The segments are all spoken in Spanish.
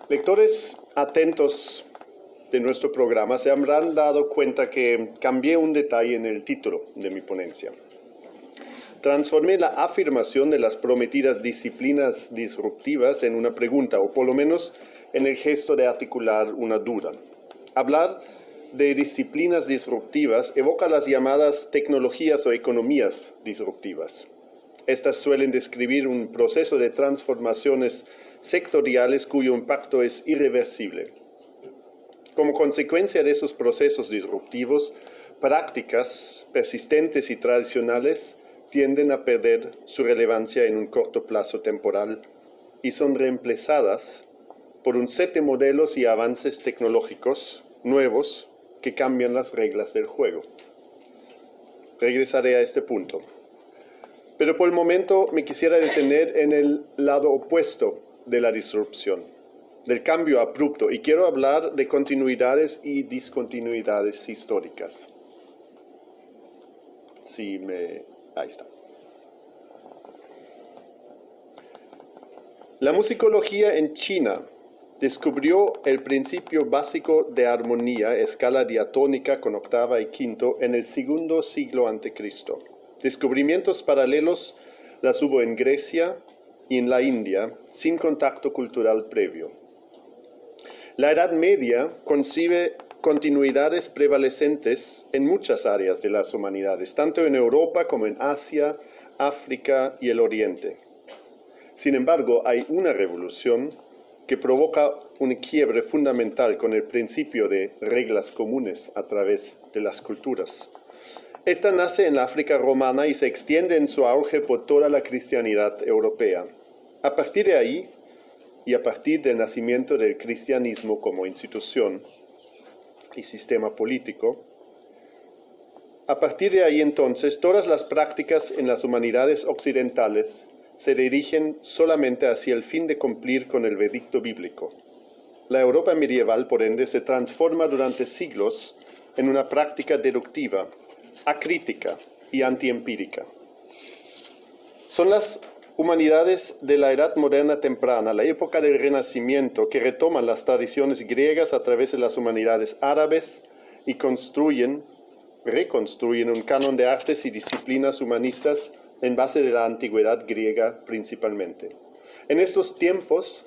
Lectores atentos de nuestro programa se habrán dado cuenta que cambié un detalle en el título de mi ponencia. Transformé la afirmación de las prometidas disciplinas disruptivas en una pregunta, o por lo menos en el gesto de articular una duda. Hablar de disciplinas disruptivas evoca las llamadas tecnologías o economías disruptivas. Estas suelen describir un proceso de transformaciones sectoriales cuyo impacto es irreversible. Como consecuencia de esos procesos disruptivos, prácticas persistentes y tradicionales tienden a perder su relevancia en un corto plazo temporal y son reemplazadas por un set de modelos y avances tecnológicos nuevos que cambian las reglas del juego. Regresaré a este punto. Pero por el momento me quisiera detener en el lado opuesto de la disrupción, del cambio abrupto, y quiero hablar de continuidades y discontinuidades históricas. Ahí está. La musicología en China descubrió el principio básico de armonía, escala diatónica con octava y quinto, en el segundo siglo a.C. Descubrimientos paralelos las hubo en Grecia y en la India, sin contacto cultural previo. La Edad Media concibe continuidades prevalecentes en muchas áreas de las humanidades, tanto en Europa como en Asia, África y el Oriente. Sin embargo, hay una revolución que provoca un quiebre fundamental con el principio de reglas comunes a través de las culturas. Esta nace en la África romana y se extiende en su auge por toda la cristianidad europea. A partir de ahí, y a partir del nacimiento del cristianismo como institución y sistema político, a partir de ahí entonces todas las prácticas en las humanidades occidentales se dirigen solamente hacia el fin de cumplir con el veredicto bíblico. La Europa medieval, por ende, se transforma durante siglos en una práctica deductiva, acrítica y antiempírica. Son las humanidades de la Edad Moderna temprana, la época del Renacimiento, que retoman las tradiciones griegas a través de las humanidades árabes y reconstruyen un canon de artes y disciplinas humanistas en base de la antigüedad griega principalmente. En estos tiempos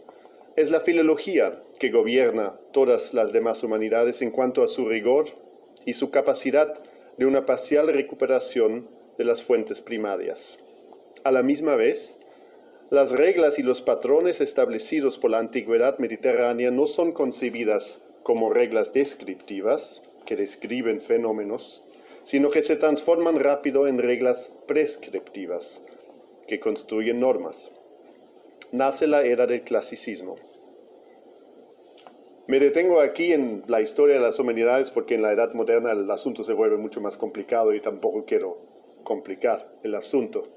es la filología que gobierna todas las demás humanidades en cuanto a su rigor y su capacidad de una parcial recuperación de las fuentes primarias. A la misma vez, las reglas y los patrones establecidos por la antigüedad mediterránea no son concebidas como reglas descriptivas que describen fenómenos, sino que se transforman rápido en reglas prescriptivas que construyen normas. Nace la era del clasicismo. Me detengo aquí en la historia de las humanidades porque en la Edad Moderna el asunto se vuelve mucho más complicado y tampoco quiero complicar el asunto.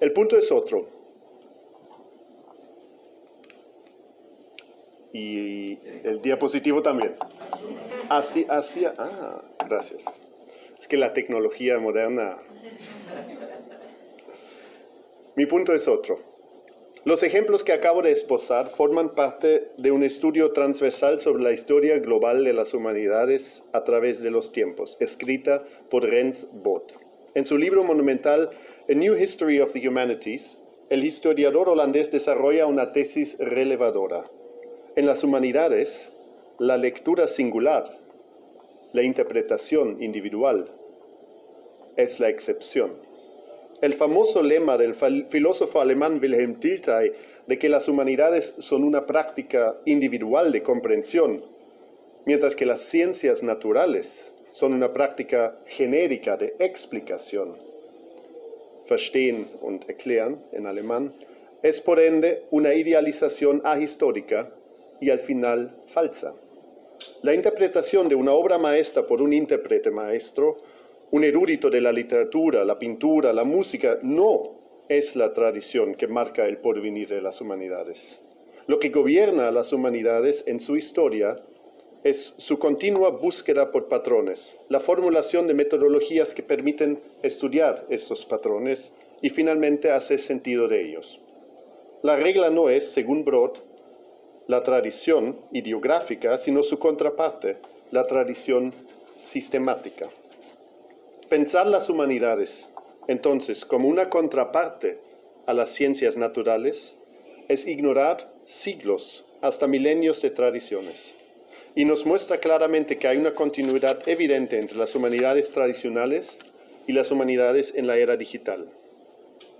El punto es otro. Y el diapositivo también. Gracias. Es que la tecnología moderna. Mi punto es otro. Los ejemplos que acabo de esbozar forman parte de un estudio transversal sobre la historia global de las humanidades a través de los tiempos, escrita por Rens Both. En su libro monumental A New History of the Humanities, el historiador holandés desarrolla una tesis relevadora. En las humanidades, la lectura singular, la interpretación individual, es la excepción. El famoso lema del filósofo alemán Wilhelm Dilthey de que las humanidades son una práctica individual de comprensión, mientras que las ciencias naturales son una práctica genérica de explicación, verstehen und erklären en alemán, es por ende una idealización ahistórica y al final falsa. La interpretación de una obra maestra por un intérprete maestro, un erudito de la literatura, la pintura, la música, no es la tradición que marca el porvenir de las humanidades. Lo que gobierna a las humanidades en su historia es su continua búsqueda por patrones, la formulación de metodologías que permiten estudiar estos patrones y finalmente hacer sentido de ellos. La regla no es, según Broad, la tradición ideográfica, sino su contraparte, la tradición sistemática. Pensar las humanidades, entonces, como una contraparte a las ciencias naturales, es ignorar siglos, hasta milenios de tradiciones. Y nos muestra claramente que hay una continuidad evidente entre las humanidades tradicionales y las humanidades en la era digital.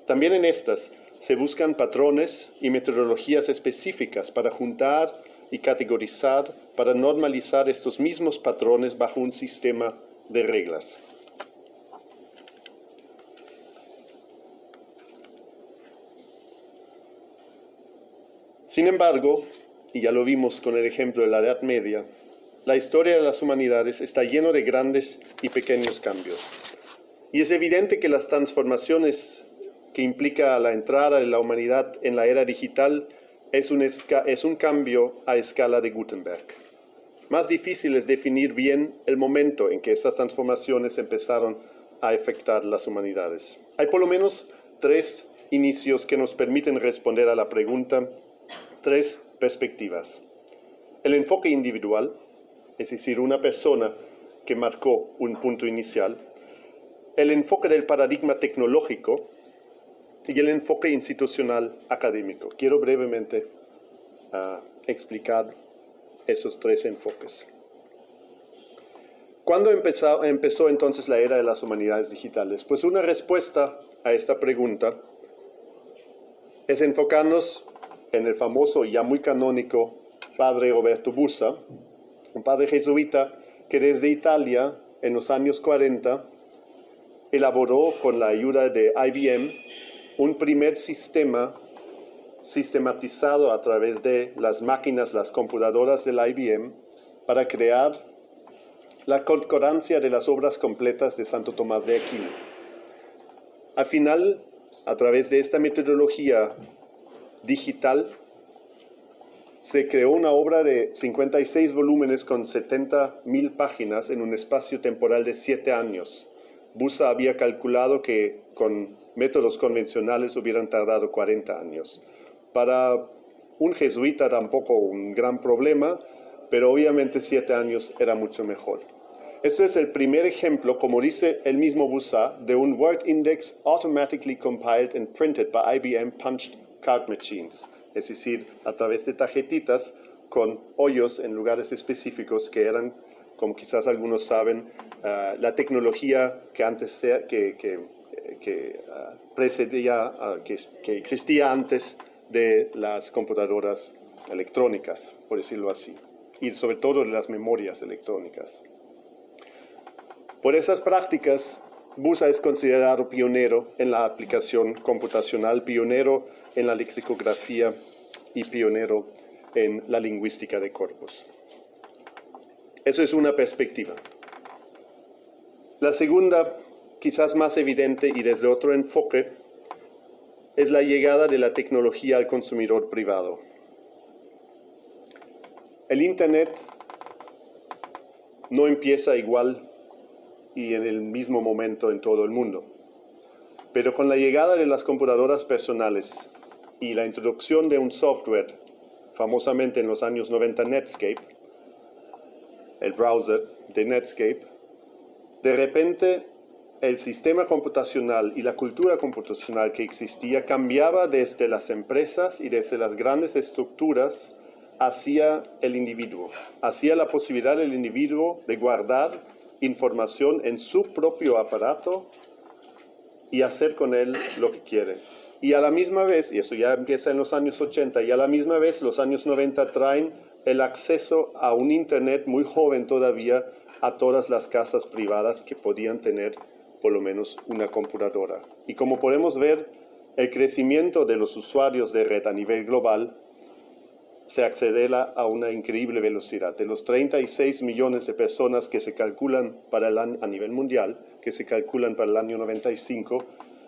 También en estas se buscan patrones y metodologías específicas para juntar y categorizar, para normalizar estos mismos patrones bajo un sistema de reglas. Sin embargo, y ya lo vimos con el ejemplo de la Edad Media, la historia de las humanidades está lleno de grandes y pequeños cambios. Y es evidente que las transformaciones que implica la entrada de la humanidad en la era digital es un cambio a escala de Gutenberg. Más difícil es definir bien el momento en que estas transformaciones empezaron a afectar las humanidades. Hay por lo menos 3 inicios que nos permiten responder a la pregunta, 3 perspectivas. El enfoque individual, es decir, una persona que marcó un punto inicial, el enfoque del paradigma tecnológico y el enfoque institucional académico. Quiero brevemente explicar esos 3 enfoques. ¿Cuándo empezó entonces la era de las humanidades digitales? Pues una respuesta a esta pregunta es enfocarnos en el famoso y ya muy canónico padre Roberto Busa, un padre jesuita que desde Italia en los años 40 elaboró con la ayuda de IBM un primer sistema sistematizado a través de las máquinas, las computadoras del IBM, para crear la concordancia de las obras completas de Santo Tomás de Aquino. Al final, a través de esta metodología digital, se creó una obra de 56 volúmenes con 70.000 páginas en un espacio temporal de 7 años. Busa había calculado que con métodos convencionales hubieran tardado 40 años. Para un jesuita tampoco un gran problema, pero obviamente 7 años era mucho mejor. Esto es el primer ejemplo, como dice el mismo Busa, de un word index automatically compiled and printed by IBM punched card machines, es decir, a través de tarjetitas con hoyos en lugares específicos que eran, como quizás algunos saben, la tecnología que antes precedía, que existía antes de las computadoras electrónicas, por decirlo así, y sobre todo de las memorias electrónicas. Por esas prácticas, Busa es considerado pionero en la aplicación computacional, pionero en la lexicografía y pionero en la lingüística de corpus. Eso es una perspectiva. La segunda, quizás más evidente y desde otro enfoque, es la llegada de la tecnología al consumidor privado. El Internet no empieza igual y en el mismo momento en todo el mundo. Pero con la llegada de las computadoras personales y la introducción de un software, famosamente en los años 90 Netscape, el browser de Netscape, de repente el sistema computacional y la cultura computacional que existía cambiaba desde las empresas y desde las grandes estructuras hacia el individuo, hacia la posibilidad del individuo de guardar información en su propio aparato y hacer con él lo que quiere. Y a la misma vez, y eso ya empieza en los años 80, y a la misma vez los años 90 traen el acceso a un Internet muy joven todavía a todas las casas privadas que podían tener por lo menos una computadora. Y como podemos ver, el crecimiento de los usuarios de red a nivel global se acelera a una increíble velocidad. De los 36 millones de personas que se calculan a nivel mundial, que se calculan para el año 95,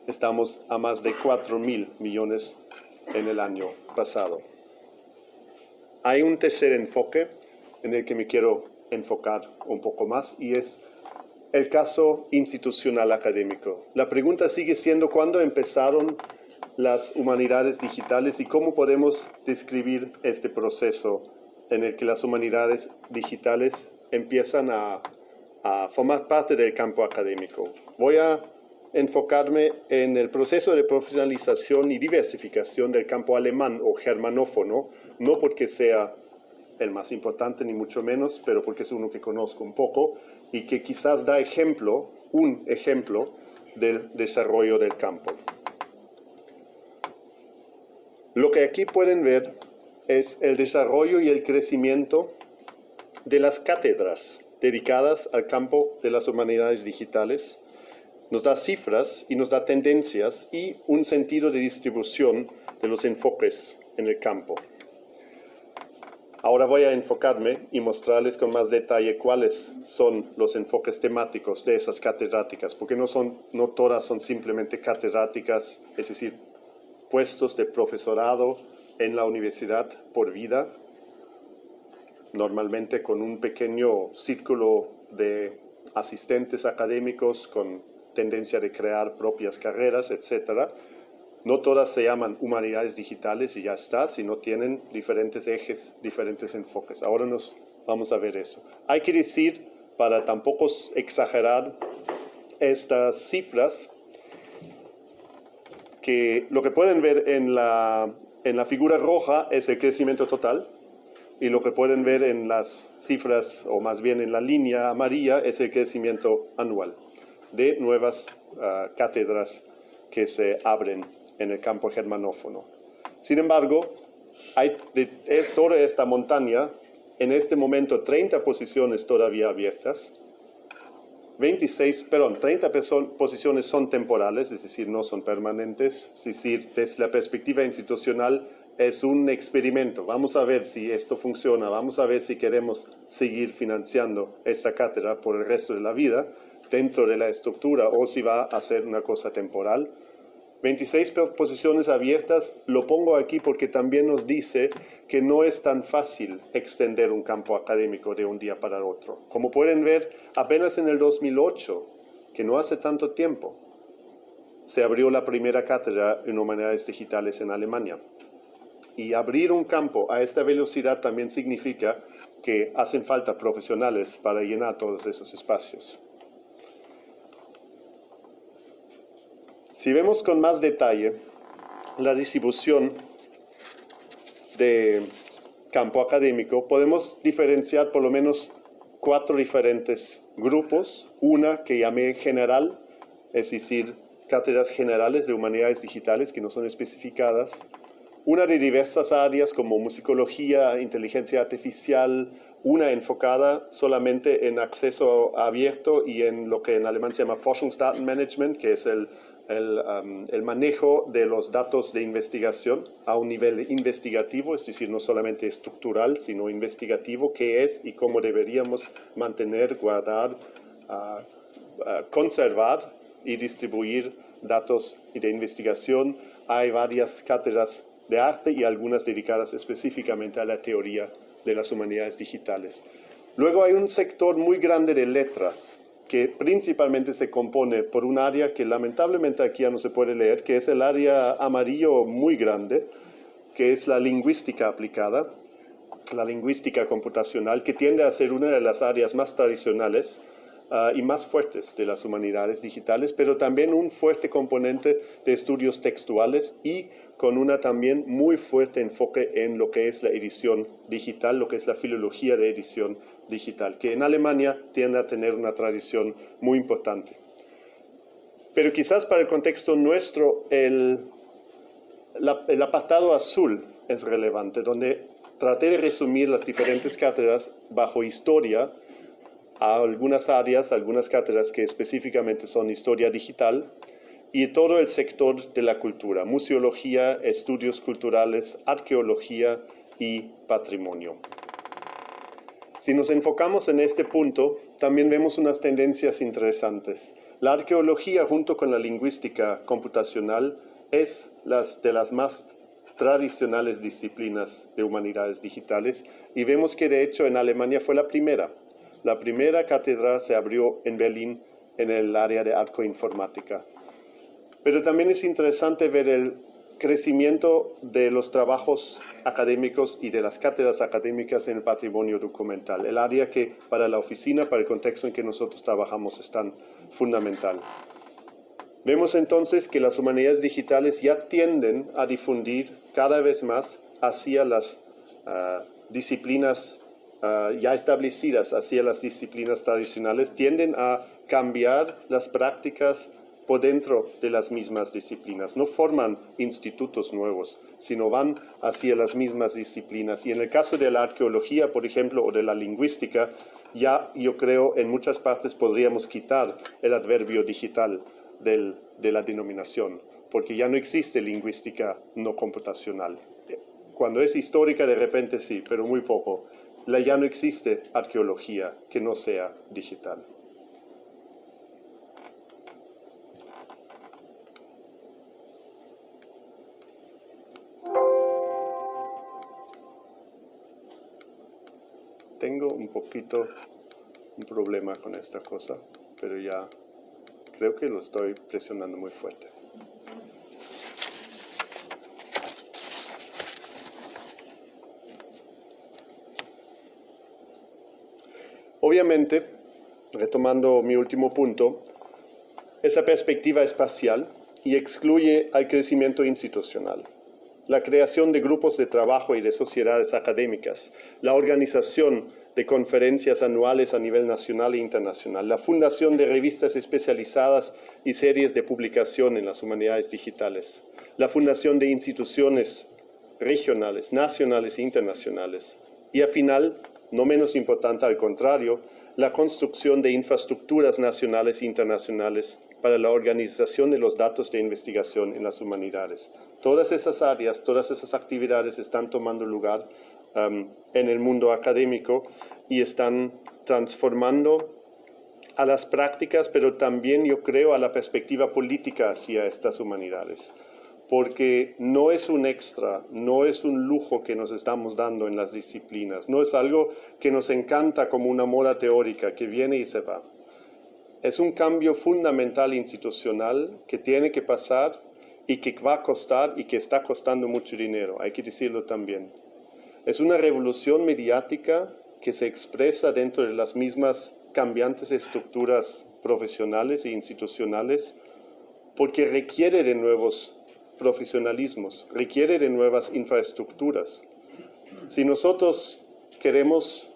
estamos a más de 4.000 millones en el año pasado. Hay un tercer enfoque en el que me quiero enfocar un poco más y es el caso institucional académico. La pregunta sigue siendo ¿cuándo empezaron las humanidades digitales y cómo podemos describir este proceso en el que las humanidades digitales empiezan a formar parte del campo académico. Voy a enfocarme en el proceso de profesionalización y diversificación del campo alemán o germanófono, no porque sea el más importante ni mucho menos, pero porque es uno que conozco un poco y que quizás da un ejemplo del desarrollo del campo. Lo que aquí pueden ver es el desarrollo y el crecimiento de las cátedras dedicadas al campo de las humanidades digitales. Nos da cifras y nos da tendencias y un sentido de distribución de los enfoques en el campo. Ahora voy a enfocarme y mostrarles con más detalle cuáles son los enfoques temáticos de esas catedráticas, porque no todas son simplemente catedráticas, es decir, puestos de profesorado en la universidad por vida, normalmente con un pequeño círculo de asistentes académicos con tendencia de crear propias carreras, etc. No todas se llaman humanidades digitales y ya está, sino tienen diferentes ejes, diferentes enfoques. Ahora nos vamos a ver eso. Hay que decir, para tampoco exagerar estas cifras, que lo que pueden ver en la figura roja es el crecimiento total y lo que pueden ver en las cifras, o más bien en la línea amarilla, es el crecimiento anual de nuevas cátedras que se abren en el campo germanófono. Sin embargo, hay toda esta montaña, en este momento 30 posiciones todavía abiertas, 30 posiciones son temporales, es decir, no son permanentes, es decir, desde la perspectiva institucional es un experimento. Vamos a ver si esto funciona, vamos a ver si queremos seguir financiando esta cátedra por el resto de la vida dentro de la estructura o si va a ser una cosa temporal. 26 posiciones abiertas, lo pongo aquí porque también nos dice que no es tan fácil extender un campo académico de un día para otro. Como pueden ver, apenas en el 2008, que no hace tanto tiempo, se abrió la primera cátedra en humanidades digitales en Alemania. Y abrir un campo a esta velocidad también significa que hacen falta profesionales para llenar todos esos espacios. Si vemos con más detalle la distribución de campo académico, podemos diferenciar por lo menos 4 diferentes grupos. Una que llamé general, es decir, cátedras generales de humanidades digitales que no son especificadas. Una de diversas áreas como musicología, inteligencia artificial, una enfocada solamente en acceso abierto y en lo que en alemán se llama Forschungsdatenmanagement, que es el manejo de los datos de investigación a un nivel investigativo, es decir, no solamente estructural, sino investigativo, qué es y cómo deberíamos mantener, guardar, conservar y distribuir datos de investigación. Hay varias cátedras de arte y algunas dedicadas específicamente a la teoría de las humanidades digitales. Luego hay un sector muy grande de letras, que principalmente se compone por un área que lamentablemente aquí ya no se puede leer, que es el área amarillo muy grande, que es la lingüística aplicada, la lingüística computacional, que tiende a ser una de las áreas más tradicionales y más fuertes de las humanidades digitales, pero también un fuerte componente de estudios textuales y con una también muy fuerte enfoque en lo que es la edición digital, lo que es la filología de edición digital, que en Alemania tiende a tener una tradición muy importante. Pero quizás para el contexto nuestro, el apartado azul es relevante, donde traté de resumir las diferentes cátedras bajo historia a algunas áreas, algunas cátedras que específicamente son historia digital, y todo el sector de la cultura, museología, estudios culturales, arqueología y patrimonio. Si nos enfocamos en este punto, también vemos unas tendencias interesantes. La arqueología junto con la lingüística computacional es de las más tradicionales disciplinas de humanidades digitales y vemos que de hecho en Alemania fue la primera. La primera cátedra se abrió en Berlín en el área de arcoinformática. Pero también es interesante ver crecimiento de los trabajos académicos y de las cátedras académicas en el patrimonio documental, el área que para la oficina, para el contexto en que nosotros trabajamos, es tan fundamental. Vemos entonces que las humanidades digitales ya tienden a difundir cada vez más hacia las disciplinas ya establecidas, hacia las disciplinas tradicionales, tienden a cambiar las prácticas por dentro de las mismas disciplinas. No forman institutos nuevos, sino van hacia las mismas disciplinas. Y en el caso de la arqueología, por ejemplo, o de la lingüística, ya yo creo en muchas partes podríamos quitar el adverbio digital de la denominación, porque ya no existe lingüística no computacional. Cuando es histórica de repente sí, pero muy poco. Ya no existe arqueología que no sea digital. Tengo un problema con esta cosa, pero ya creo que lo estoy presionando muy fuerte. Obviamente, retomando mi último punto, esa perspectiva es parcial y excluye al crecimiento institucional, la creación de grupos de trabajo y de sociedades académicas, la organización de conferencias anuales a nivel nacional e internacional, la fundación de revistas especializadas y series de publicación en las humanidades digitales, la fundación de instituciones regionales, nacionales e internacionales, y al final, no menos importante, al contrario, la construcción de infraestructuras nacionales e internacionales para la organización de los datos de investigación en las humanidades. Todas esas áreas, todas esas actividades están tomando lugar en el mundo académico y están transformando a las prácticas, pero también yo creo a la perspectiva política hacia estas humanidades. Porque no es un extra, no es un lujo que nos estamos dando en las disciplinas, no es algo que nos encanta como una moda teórica que viene y se va. Es un cambio fundamental institucional que tiene que pasar y que va a costar y que está costando mucho dinero, hay que decirlo también. Es una revolución mediática que se expresa dentro de las mismas cambiantes estructuras profesionales e institucionales porque requiere de nuevos profesionalismos, requiere de nuevas infraestructuras. Si nosotros queremos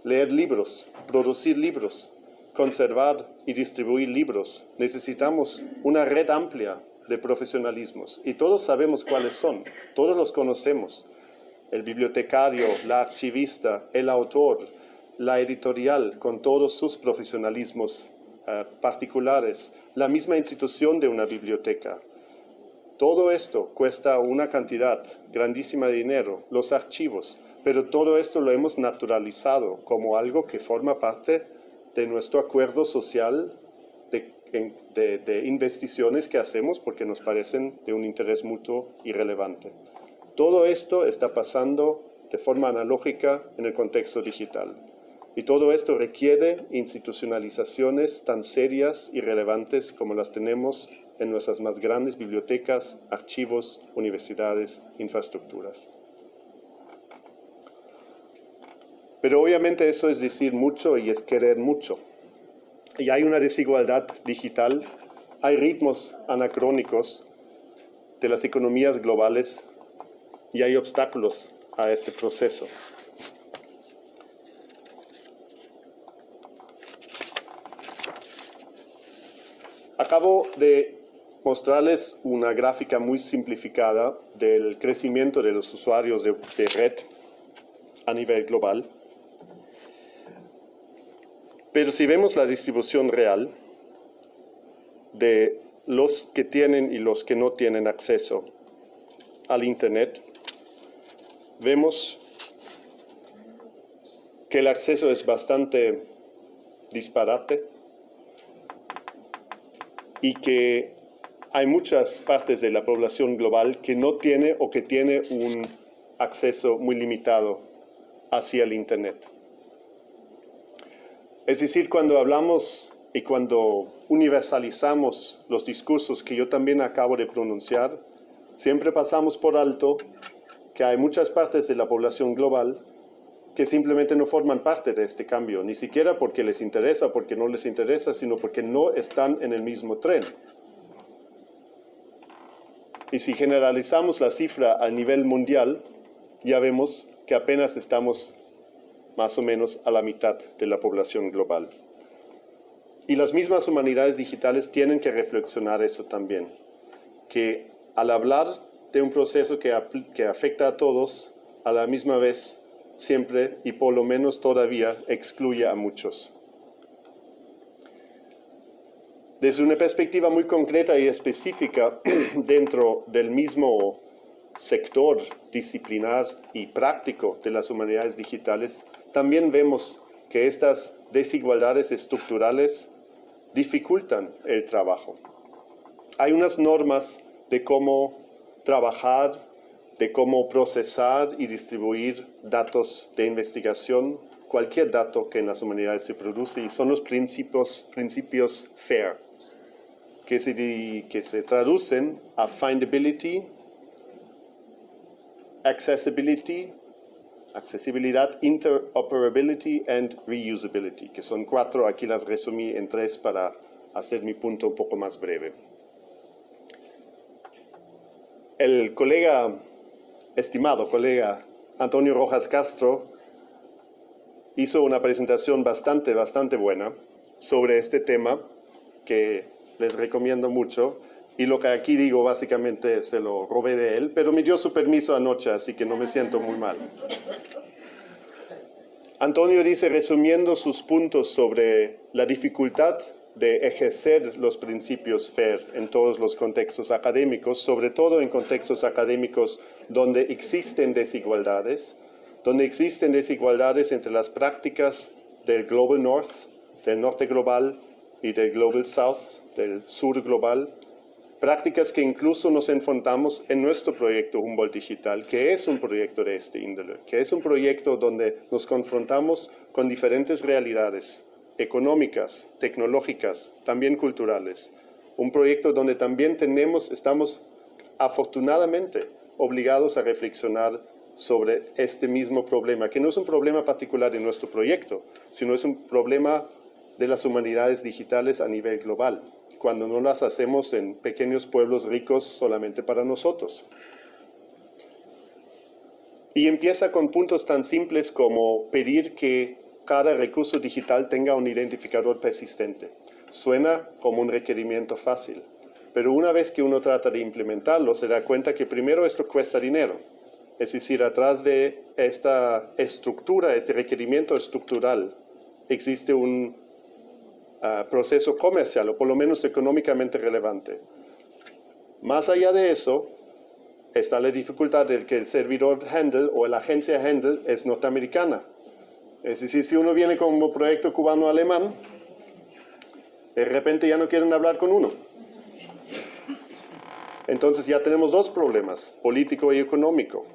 leer libros, producir libros, conservar y distribuir libros, necesitamos una red amplia de profesionalismos y todos sabemos cuáles son, todos los conocemos. El bibliotecario, la archivista, el autor, la editorial con todos sus profesionalismos particulares, la misma institución de una biblioteca. Todo esto cuesta una cantidad grandísima de dinero, los archivos, pero todo esto lo hemos naturalizado como algo que forma parte de nuestro acuerdo social de investigaciones que hacemos porque nos parecen de un interés mutuo y relevante. Todo esto está pasando de forma analógica en el contexto digital. Y todo esto requiere institucionalizaciones tan serias y relevantes como las tenemos en nuestras más grandes bibliotecas, archivos, universidades, infraestructuras. Pero obviamente eso es decir mucho y es querer mucho. Y hay una desigualdad digital, hay ritmos anacrónicos de las economías globales y hay obstáculos a este proceso. Acabo de mostrarles una gráfica muy simplificada del crecimiento de los usuarios de red a nivel global. Pero si vemos la distribución real de los que tienen y los que no tienen acceso al Internet, vemos que el acceso es bastante disparate y que hay muchas partes de la población global que no tiene o que tiene un acceso muy limitado hacia el Internet. Es decir, cuando hablamos y cuando universalizamos los discursos que yo también acabo de pronunciar, Siempre pasamos por alto que hay muchas partes de la población global que simplemente no forman parte de este cambio, ni siquiera porque les interesa, porque no les interesa, sino porque no están en el mismo tren. Y si generalizamos la cifra a nivel mundial, ya vemos que apenas estamos más o menos a la mitad de la población global. Y las mismas humanidades digitales tienen que reflexionar eso también, que al hablar de un proceso que afecta a todos, a la misma vez siempre y por lo menos todavía excluye a muchos. Desde una perspectiva muy concreta y específica dentro del mismo sector disciplinar y práctico de las humanidades digitales, también vemos que estas desigualdades estructurales dificultan el trabajo. Hay unas normas de cómo trabajar, de cómo procesar y distribuir datos de investigación, cualquier dato que en las humanidades se produce, y son los principios FAIR, que se traducen a findability, accessibilidad, interoperability and reusability, que son 4, aquí las resumí en 3 para hacer mi punto un poco más breve. El estimado colega Antonio Rojas Castro hizo una presentación bastante buena sobre este tema que les recomiendo mucho, y lo que aquí digo básicamente se lo robé de él, pero me dio su permiso anoche, así que no me siento muy mal. Antonio dice, resumiendo sus puntos sobre la dificultad de ejercer los principios FAIR en todos los contextos académicos, sobre todo en contextos académicos donde existen desigualdades entre las prácticas del Global North, del norte global, y del Global South, del sur global, prácticas que incluso nos enfrentamos en nuestro proyecto Humboldt Digital, que es un proyecto de este índole, que es un proyecto donde nos confrontamos con diferentes realidades económicas, tecnológicas, también culturales. Un proyecto donde también estamos afortunadamente obligados a reflexionar sobre este mismo problema, que no es un problema particular de nuestro proyecto, sino es un problema de las humanidades digitales a nivel global, cuando no las hacemos en pequeños pueblos ricos solamente para nosotros. Y empieza con puntos tan simples como pedir que cada recurso digital tenga un identificador persistente. Suena como un requerimiento fácil, pero una vez que uno trata de implementarlo, se da cuenta que primero esto cuesta dinero. Es decir, atrás de esta estructura, este requerimiento estructural, existe un proceso comercial, o por lo menos económicamente relevante. Más allá de eso, está la dificultad de que el servidor Handle o la agencia Handle es norteamericana. Es decir, si uno viene como proyecto cubano-alemán, de repente ya no quieren hablar con uno. Entonces ya tenemos 2 problemas, político y económico.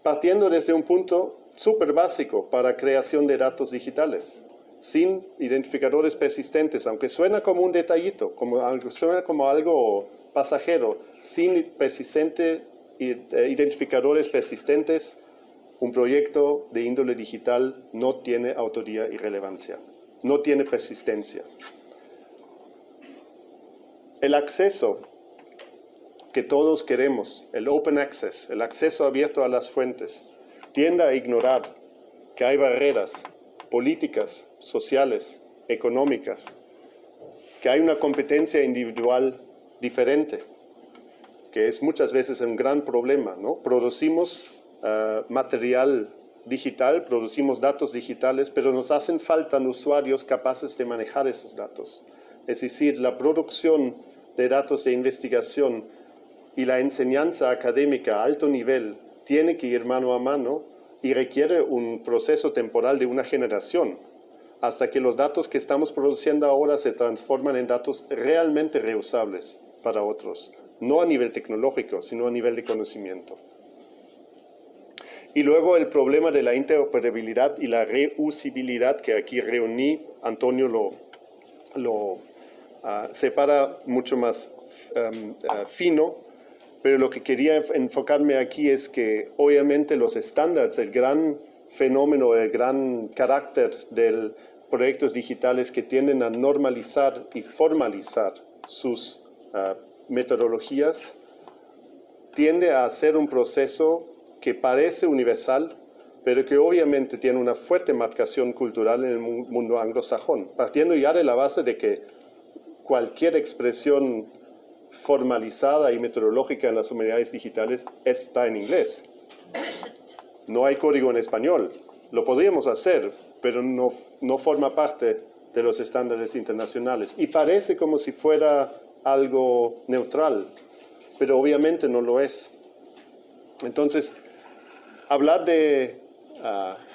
Partiendo desde un punto súper básico para creación de datos digitales, sin identificadores persistentes, aunque suena como un detallito, suena como algo pasajero, sin identificadores persistentes, un proyecto de índole digital no tiene autoría y relevancia, no tiene persistencia. El acceso que todos queremos, el open access, el acceso abierto a las fuentes, tiende a ignorar que hay barreras políticas, sociales, económicas, que hay una competencia individual diferente, que es muchas veces un gran problema, ¿no? Producimos material digital, producimos datos digitales, pero nos hacen falta usuarios capaces de manejar esos datos. Es decir, la producción de datos de investigación y la enseñanza académica a alto nivel tiene que ir mano a mano y requiere un proceso temporal de una generación, hasta que los datos que estamos produciendo ahora se transforman en datos realmente reusables para otros, no a nivel tecnológico, sino a nivel de conocimiento. Y luego el problema de la interoperabilidad y la reusibilidad, que aquí reuní, Antonio lo separa mucho más fino, pero lo que quería enfocarme aquí es que obviamente los estándares, el gran fenómeno, el gran carácter de proyectos digitales que tienden a normalizar y formalizar sus metodologías, tiende a ser un proceso que parece universal, pero que obviamente tiene una fuerte marcación cultural en el mundo anglosajón, partiendo ya de la base de que cualquier expresión formalizada y metodológica en las humanidades digitales está en inglés. No hay código en español. Lo podríamos hacer, pero no forma parte de los estándares internacionales. Y parece como si fuera algo neutral, pero obviamente no lo es. Entonces, hablar de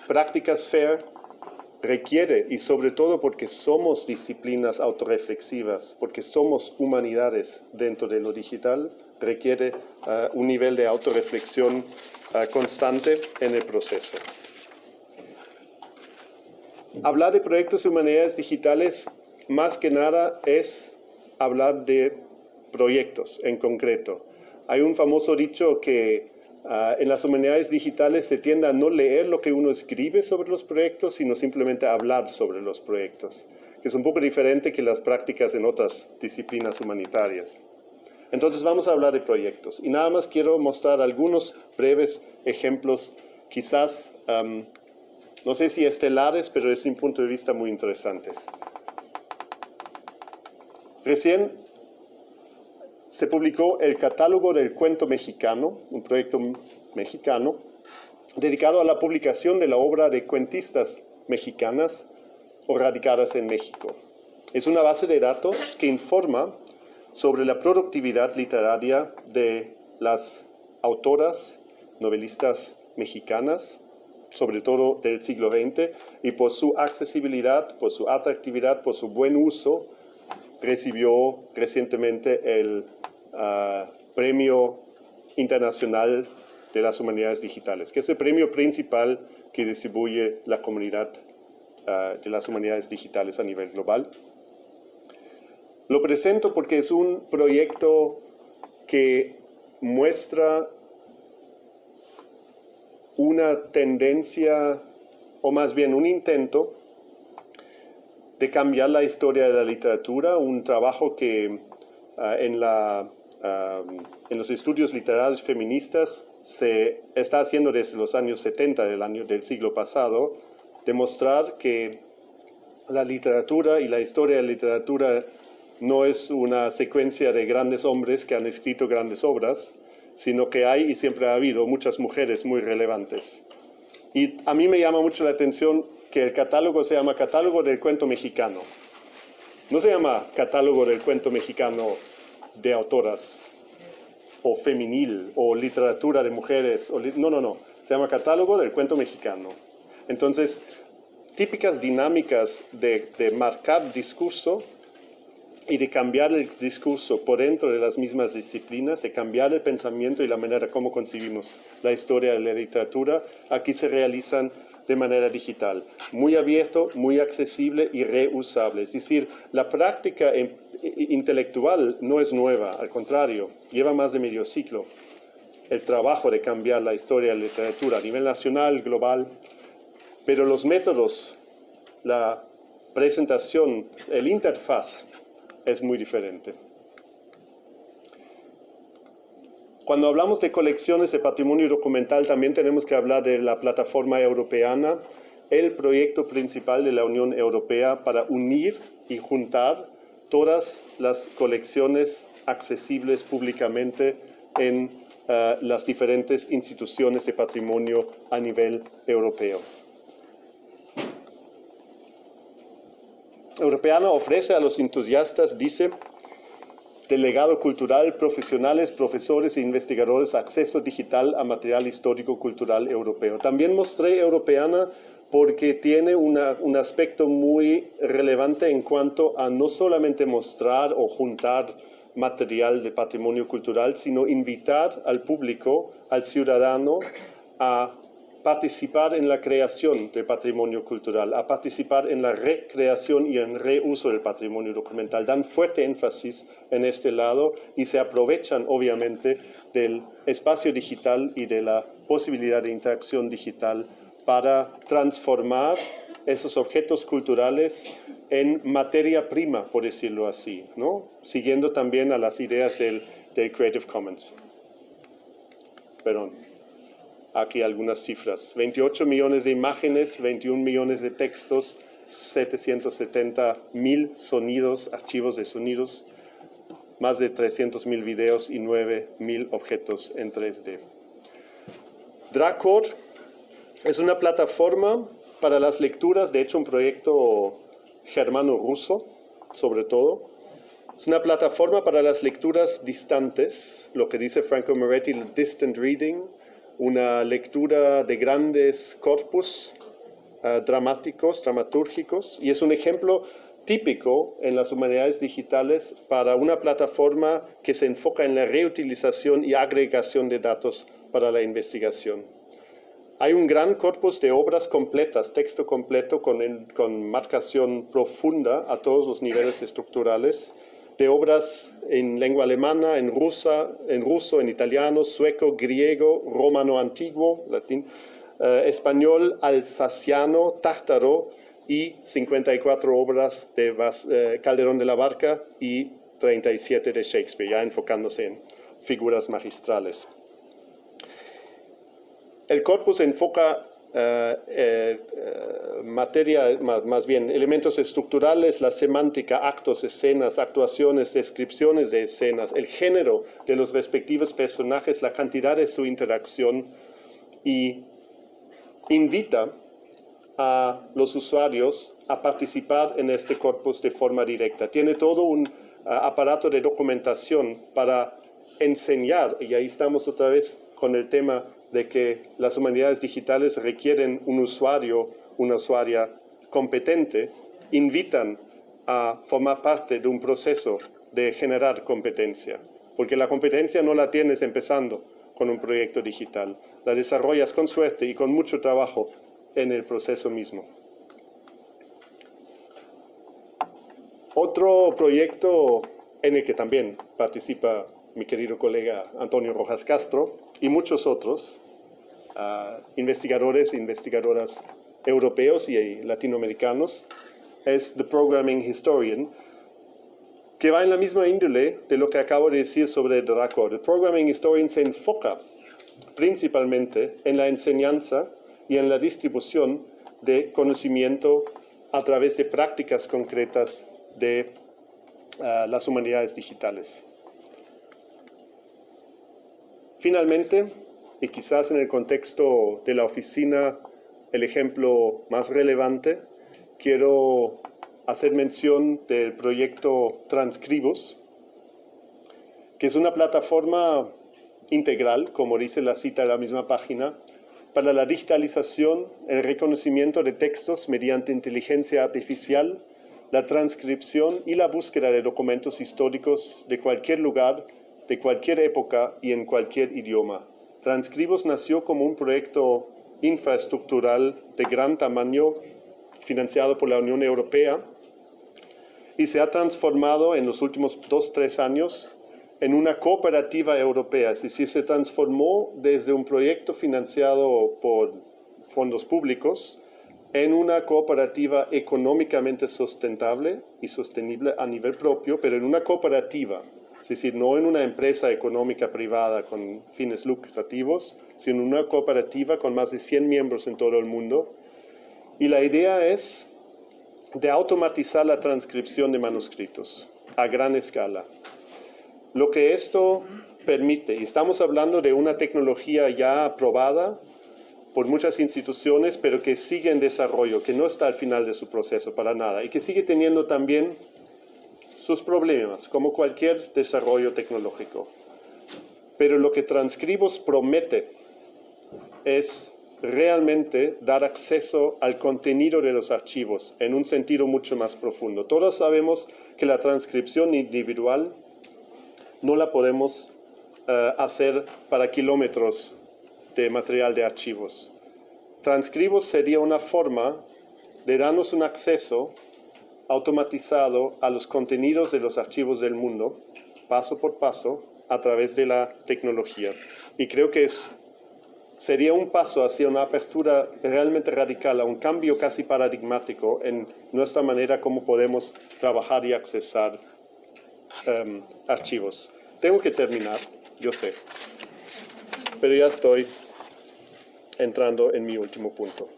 prácticas FAIR requiere, y sobre todo porque somos disciplinas autorreflexivas, porque somos humanidades dentro de lo digital, requiere un nivel de autorreflexión constante en el proceso. Hablar de proyectos de humanidades digitales, más que nada, es hablar de proyectos en concreto. Hay un famoso dicho que en las humanidades digitales se tiende a no leer lo que uno escribe sobre los proyectos, sino simplemente a hablar sobre los proyectos, que es un poco diferente que las prácticas en otras disciplinas humanitarias. Entonces vamos a hablar de proyectos y nada más quiero mostrar algunos breves ejemplos, quizás, no sé si estelares, pero desde un punto de vista muy interesantes. Recién se publicó el Catálogo del Cuento Mexicano, un proyecto mexicano, dedicado a la publicación de la obra de cuentistas mexicanas o radicadas en México. Es una base de datos que informa sobre la productividad literaria de las autoras, novelistas mexicanas, sobre todo del siglo XX, y por su accesibilidad, por su atractividad, por su buen uso, recibió recientemente el Premio Internacional de las Humanidades Digitales, que es el premio principal que distribuye la comunidad de las humanidades digitales a nivel global. Lo presento porque es un proyecto que muestra una tendencia, o más bien un intento, de cambiar la historia de la literatura, un trabajo que en los estudios literarios feministas se está haciendo desde los años 70 del siglo pasado, demostrar que la literatura y la historia de la literatura no es una secuencia de grandes hombres que han escrito grandes obras, sino que hay y siempre ha habido muchas mujeres muy relevantes. Y a mí me llama mucho la atención que el catálogo se llama Catálogo del Cuento Mexicano. No se llama Catálogo del Cuento Mexicano de autoras, o femenil, o literatura de mujeres. No. Se llama Catálogo del Cuento Mexicano. Entonces, típicas dinámicas de marcar discurso y de cambiar el discurso por dentro de las mismas disciplinas, de cambiar el pensamiento y la manera como concibimos la historia de la literatura, aquí se realizan de manera digital, muy abierto, muy accesible y reusable. Es decir, la práctica intelectual no es nueva, al contrario, lleva más de medio siglo. El trabajo de cambiar la historia de la literatura a nivel nacional, global, pero los métodos, la presentación, el interfaz es muy diferente. Cuando hablamos de colecciones de patrimonio documental, también tenemos que hablar de la plataforma europeana, el proyecto principal de la Unión Europea para unir y juntar todas las colecciones accesibles públicamente en las diferentes instituciones de patrimonio a nivel europeo. Europeana ofrece a los entusiastas, dice, del legado cultural, profesionales, profesores e investigadores, acceso digital a material histórico-cultural europeo. También mostré Europeana porque tiene un aspecto muy relevante en cuanto a no solamente mostrar o juntar material de patrimonio cultural, sino invitar al público, al ciudadano, a participar en la creación del patrimonio cultural, a participar en la recreación y en reuso del patrimonio documental. Dan fuerte énfasis en este lado y se aprovechan obviamente del espacio digital y de la posibilidad de interacción digital para transformar esos objetos culturales en materia prima, por decirlo así, ¿no? Siguiendo también a las ideas del Creative Commons. Perdón. Aquí algunas cifras. 28 millones de imágenes, 21 millones de textos, 770,000 sonidos, archivos de sonidos, más de 300,000 videos y 9,000 objetos en 3D. Dracor es una plataforma para las lecturas, de hecho un proyecto germano-ruso, sobre todo. Es una plataforma para las lecturas distantes, lo que dice Franco Moretti, el distant reading, una lectura de grandes corpus dramatúrgicos, y es un ejemplo típico en las humanidades digitales para una plataforma que se enfoca en la reutilización y agregación de datos para la investigación. Hay un gran corpus de obras completas, texto completo con marcación profunda a todos los niveles estructurales, de obras en lengua alemana, en ruso, en italiano, sueco, griego, romano antiguo, latín, español, alsaciano, tártaro y 54 obras de Calderón de la Barca y 37 de Shakespeare, ya enfocándose en figuras magistrales. El corpus enfoca más bien elementos estructurales, la semántica, actos, escenas, actuaciones, descripciones de escenas, el género de los respectivos personajes, la cantidad de su interacción, y invita a los usuarios a participar en este corpus de forma directa. Tiene todo un aparato de documentación para enseñar, y ahí estamos otra vez con el tema de que las humanidades digitales requieren un usuario, una usuaria competente, invitan a formar parte de un proceso de generar competencia, porque la competencia no la tienes empezando con un proyecto digital, la desarrollas con suerte y con mucho trabajo en el proceso mismo. Otro proyecto en el que también participa mi querido colega Antonio Rojas Castro y muchos otros investigadores e investigadoras europeos y latinoamericanos, es The Programming Historian, que va en la misma índole de lo que acabo de decir sobre Dracor. The Programming Historian se enfoca principalmente en la enseñanza y en la distribución de conocimiento a través de prácticas concretas de las humanidades digitales. Finalmente, y quizás en el contexto de la oficina, el ejemplo más relevante, quiero hacer mención del proyecto Transcribos, que es una plataforma integral, como dice la cita de la misma página, para la digitalización, el reconocimiento de textos mediante inteligencia artificial, la transcripción y la búsqueda de documentos históricos de cualquier lugar, de cualquier época y en cualquier idioma. Transcribos nació como un proyecto infraestructural de gran tamaño, financiado por la Unión Europea, y se ha transformado en los últimos 2-3 años en una cooperativa europea. Es decir, se transformó desde un proyecto financiado por fondos públicos en una cooperativa económicamente sustentable y sostenible a nivel propio, pero en una cooperativa. Es decir, no en una empresa económica privada con fines lucrativos, sino en una cooperativa con más de 100 miembros en todo el mundo. Y la idea es de automatizar la transcripción de manuscritos a gran escala. Lo que esto permite, y estamos hablando de una tecnología ya aprobada por muchas instituciones, pero que sigue en desarrollo, que no está al final de su proceso para nada, y que sigue teniendo también sus problemas, como cualquier desarrollo tecnológico. Pero lo que Transcribos promete es realmente dar acceso al contenido de los archivos en un sentido mucho más profundo. Todos sabemos que la transcripción individual no la podemos hacer para kilómetros de material de archivos. Transcribos sería una forma de darnos un acceso automatizado a los contenidos de los archivos del mundo, paso por paso, a través de la tecnología. Y creo que sería un paso hacia una apertura realmente radical, a un cambio casi paradigmático en nuestra manera como podemos trabajar y accesar archivos. Tengo que terminar, yo sé, pero ya estoy entrando en mi último punto.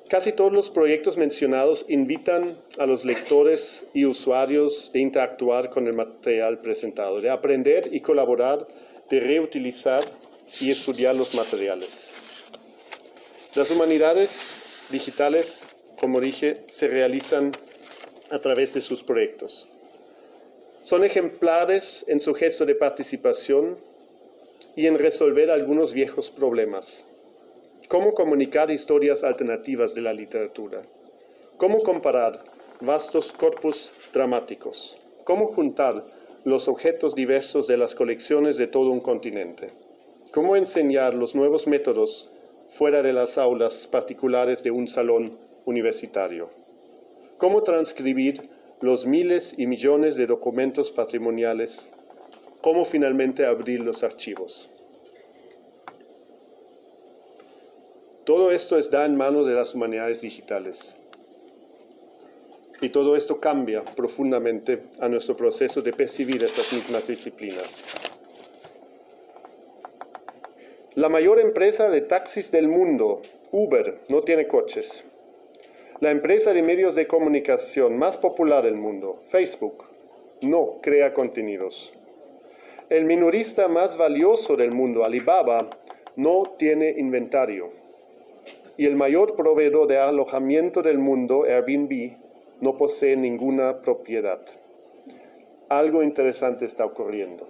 Casi todos los proyectos mencionados invitan a los lectores y usuarios a interactuar con el material presentado, de aprender y colaborar, de reutilizar y estudiar los materiales. Las humanidades digitales, como dije, se realizan a través de sus proyectos. Son ejemplares en su gesto de participación y en resolver algunos viejos problemas. ¿Cómo comunicar historias alternativas de la literatura? ¿Cómo comparar vastos corpus dramáticos? ¿Cómo juntar los objetos diversos de las colecciones de todo un continente? ¿Cómo enseñar los nuevos métodos fuera de las aulas particulares de un salón universitario? ¿Cómo transcribir los miles y millones de documentos patrimoniales? ¿Cómo finalmente abrir los archivos? Todo esto está en manos de las humanidades digitales. Y todo esto cambia profundamente a nuestro proceso de percibir esas mismas disciplinas. La mayor empresa de taxis del mundo, Uber, no tiene coches. La empresa de medios de comunicación más popular del mundo, Facebook, no crea contenidos. El minorista más valioso del mundo, Alibaba, no tiene inventario. Y el mayor proveedor de alojamiento del mundo, Airbnb, no posee ninguna propiedad. Algo interesante está ocurriendo.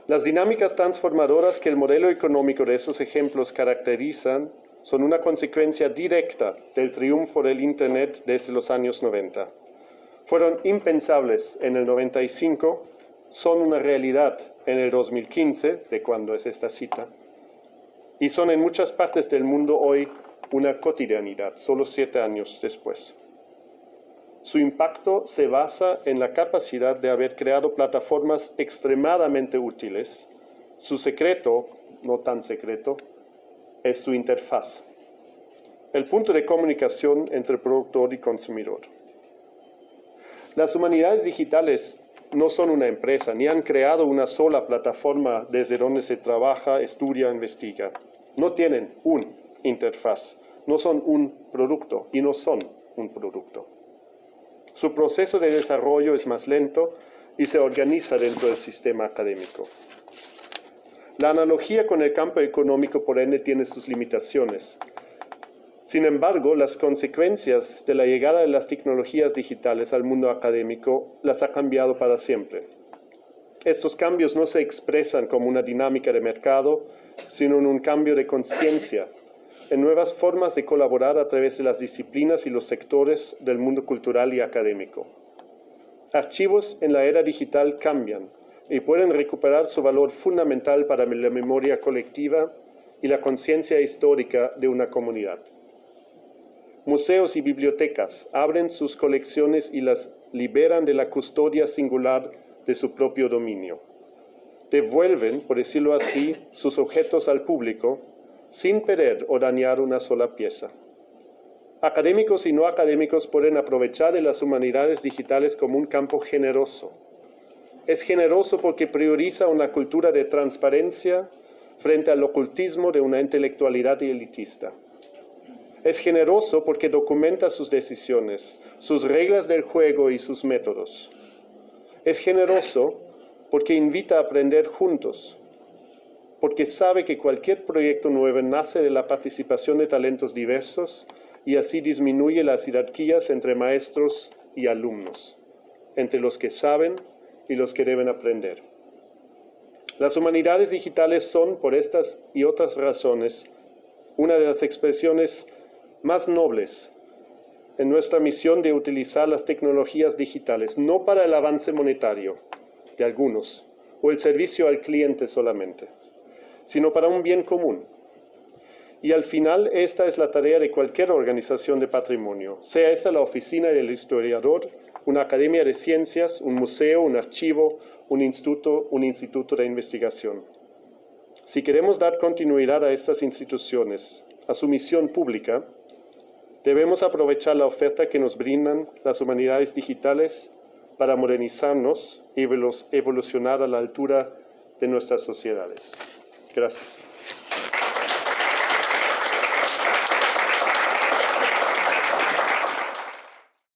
Las dinámicas transformadoras que el modelo económico de esos ejemplos caracterizan son una consecuencia directa del triunfo del Internet desde los años 90. Fueron impensables en el 95, son una realidad en el 2015, de cuando es esta cita, y son en muchas partes del mundo hoy una cotidianidad, solo 7 años después. Su impacto se basa en la capacidad de haber creado plataformas extremadamente útiles. Su secreto, no tan secreto, es su interfaz, el punto de comunicación entre productor y consumidor. Las humanidades digitales no son una empresa, ni han creado una sola plataforma desde donde se trabaja, estudia, investiga. No tienen una interfaz, no son un producto y no son un producto. Su proceso de desarrollo es más lento y se organiza dentro del sistema académico. La analogía con el campo económico, por ende, tiene sus limitaciones. Sin embargo, las consecuencias de la llegada de las tecnologías digitales al mundo académico las ha cambiado para siempre. Estos cambios no se expresan como una dinámica de mercado, sino en un cambio de conciencia, en nuevas formas de colaborar a través de las disciplinas y los sectores del mundo cultural y académico. Archivos en la era digital cambian y pueden recuperar su valor fundamental para la memoria colectiva y la conciencia histórica de una comunidad. Museos y bibliotecas abren sus colecciones y las liberan de la custodia singular de su propio dominio. Devuelven, por decirlo así, sus objetos al público sin perder o dañar una sola pieza. Académicos y no académicos pueden aprovechar de las humanidades digitales como un campo generoso. Es generoso porque prioriza una cultura de transparencia frente al ocultismo de una intelectualidad elitista. Es generoso porque documenta sus decisiones, sus reglas del juego y sus métodos. Es generoso porque invita a aprender juntos, porque sabe que cualquier proyecto nuevo nace de la participación de talentos diversos y así disminuye las jerarquías entre maestros y alumnos, entre los que saben y los que deben aprender. Las humanidades digitales son, por estas y otras razones, una de las expresiones más nobles en nuestra misión de utilizar las tecnologías digitales, no para el avance monetario de algunos o el servicio al cliente solamente, sino para un bien común. Y al final, esta es la tarea de cualquier organización de patrimonio, sea esta la oficina del historiador, una academia de ciencias, un museo, un archivo, un instituto de investigación. Si queremos dar continuidad a estas instituciones, a su misión pública, debemos aprovechar la oferta que nos brindan las humanidades digitales para modernizarnos y evolucionar a la altura de nuestras sociedades. Gracias.